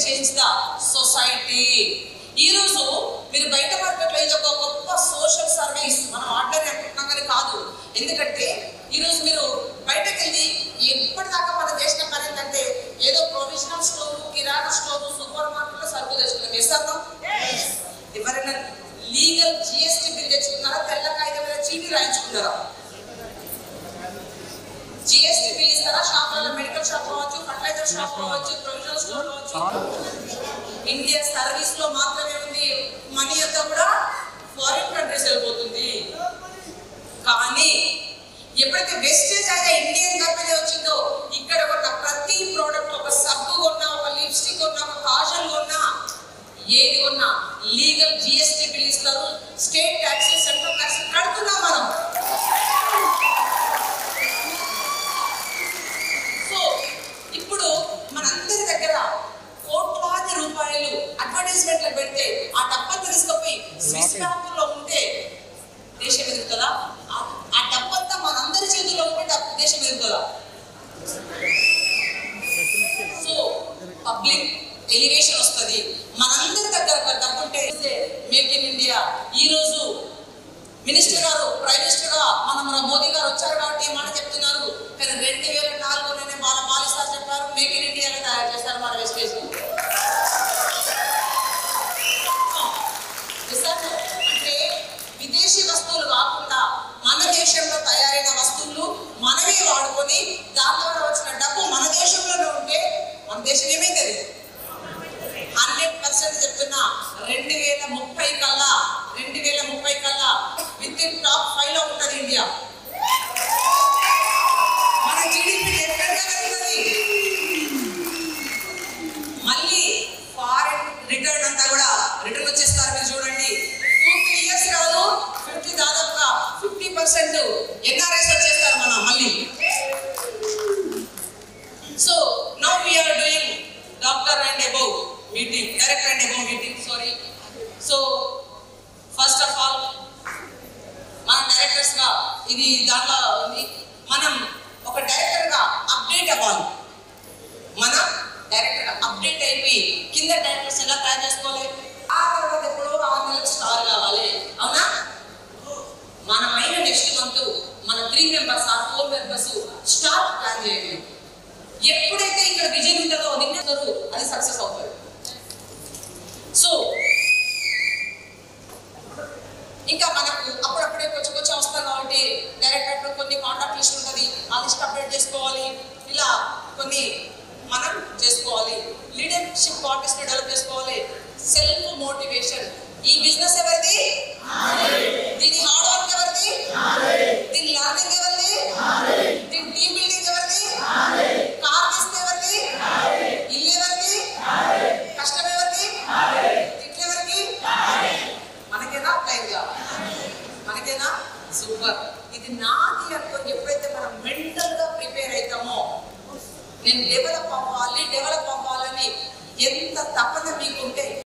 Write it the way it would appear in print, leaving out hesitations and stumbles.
Change the society. ఈ రోజు మీరు బయట మార్కెట్లో ఇది ఒక గొప్ప సోషల్ సర్వీస్, మనం ఆర్డర్ అనుకుంటున్నాం కానీ కాదు. ఎందుకంటే ఈరోజు మీరు బయటకు వెళ్ళి ఎప్పటిదాకా మనం చేసిన పని ఏంటంటే ఏదో ప్రొవిజనల్ స్టోర్, కిరాణా స్టోర్, సూపర్ మార్కెట్లో సరుకు తెచ్చుకున్నాం. చేస్తాను ఎవరైనా లీగల్ జిఎస్టీ బిల్ తెచ్చుకున్నారా? తెల్ల కాగితం మీద చీటీ రాయించుకున్నారా? జిఎస్టీ బిల్ ఇస్తారా? షాప్లలో మెడికల్ షాప్ కావచ్చు, ఫర్టిలైజర్ షాప్ కావచ్చు, ప్రొవిజనల్ స్టోర్ కావచ్చు. ఇండియా సర్వీస్ లో మాత్రమే ఉంది. మనీ అంతా కూడా ఫారిన్ కంట్రీస్ వెళ్ళిపోతుంది. కానీ ఎప్పుడైతే వెస్టేజ్ అయినా ఇండియన్ కంపెనీ వచ్చిందో ఇక్కడ ఉన్న ప్రతి ప్రోడక్ట్, ఒక సబ్బు కొన్నా, ఒక లిప్స్టిక్ కొన్నా, ఒక కాజల్ కొన్నా, ఏది కొన్నా లీగల్ జిఎస్టీ బిల్ ఇస్తారు. స్టేట్ ట్యాక్సెస్, సెంట్రల్ ట్యాక్సెస్ కడుతున్నాం మనం. సో ఇప్పుడు మనందరి దగ్గర కోట్లాది రూపాయలు అడ్వర్టైజ్మెంట్లు పెడితే ఆ డబ్బంతా తీసుకుపోయి స్విస్ బ్యాంకుల్లో ఉంటే దేశం ఎదుగుతుందా? ఆ డబ్బంతా మనందరి చేతుల్లో ఉంటే దేశం ఎదుగుతుందా? సో పబ్లిక్ ఎలివేషన్ వస్తుంది. మనందరి దగ్గర డబ్బుంటే మేక్ ఇన్ ఇండియా. ఈ రోజు మినిస్టర్ గారు, ప్రైమ్ మినిస్టర్ గా మన మోదీ గారు వచ్చారు కాబట్టి మాట చెప్తున్నారు. కానీ 2004లోనే మన మాలి సార్ చెప్పారు మేక్ ఇన్ ఇండియాగా తయారు చేస్తారు మన వెస్టేజ్. అంటే విదేశీ వస్తువులు కాకుండా మన దేశంలో తయారైన వస్తువులు మనమే వాడుకొని దాని ద్వారా వచ్చిన డబ్బు మన దేశంలోనే ఉంటే మన దేశం ఏమైంది? 100% చెప్తున్నా 2030 కల్లా విత్ ఇన్ టాప్ 5 లో ఉంటుంది ఇండియా. మన జీడిపి ఎక్కడికి మళ్ళీ ఫారెన్ రిటర్న్ అంతా కూడా రిటర్న్ వచ్చేస్తారు. మీరు చూడండి 2-3 years కాదు, 50 దాదాపుగా 50% ఎన్ఆర్ఐస్ వచ్చేస్తారు మన మళ్ళీ. So now we are doing doctor and above meeting, director and above meeting, sorry. So first of all మన డైరెక్టర్స్ గా ఇది దాంట్లో ఉంది. మనం ఒక డైరెక్టర్ గా అప్డేట్ అవ్వాలి. మన డైరెక్టర్ గా అప్డేట్ అయిపోయి కింద డైరెక్టర్స్ ఎలా తయారు చేసుకోవాలి. ఆ తర్వాత ఎప్పుడో 6 నెలలకు స్టార్ కావాలి. అవునా? మనమైన నెక్స్ట్ మంత్ మన 3 members ఆ 4 members స్టార్ ప్లాన్ చేయండి. ఎప్పుడైతే ఇక్కడ విజన్ ఉంటుందో నిన్నరు అది సక్సెస్ అవుతుంది. సో ఇంకా మనకు అప్పుడప్పుడే కొంచెం వస్తాం కాబట్టి డైరెక్టర్ కొన్ని కాంటాక్ట్ లిస్ట్ ఉంటుంది, ఆ లిస్ట్ అప్డేట్ చేసుకోవాలి. ఇలా కొన్ని మనం చేసుకోవాలి. లీడర్షిప్ క్వాలిటీస్ ని డెవలప్ చేసుకోవాలి. Self motivation. ఈ బిజినెస్ ఎవరిది? దీని హార్డ్ వర్క్ ఎవరిది? దీని లర్నింగ్ ఎవరిది? దీని టీమ్ బిల్డింగ్ ఎవరిది? కార్ తీస్తే ఎవరిది? ఇల్లు ఎవరిది? కష్టం ఎవరిది? తిట్లు ఎవరిది? మనకేనా? ప్లైన్ కావాలి మనకేనా? సూపర్. ఇది నాది అనుకోని ఎప్పుడైతే మనం మెంటల్ గా ప్రిపేర్ అవుతామో నేను డెవలప్ అవ్వాలని ఎంత తపన మీకుంటే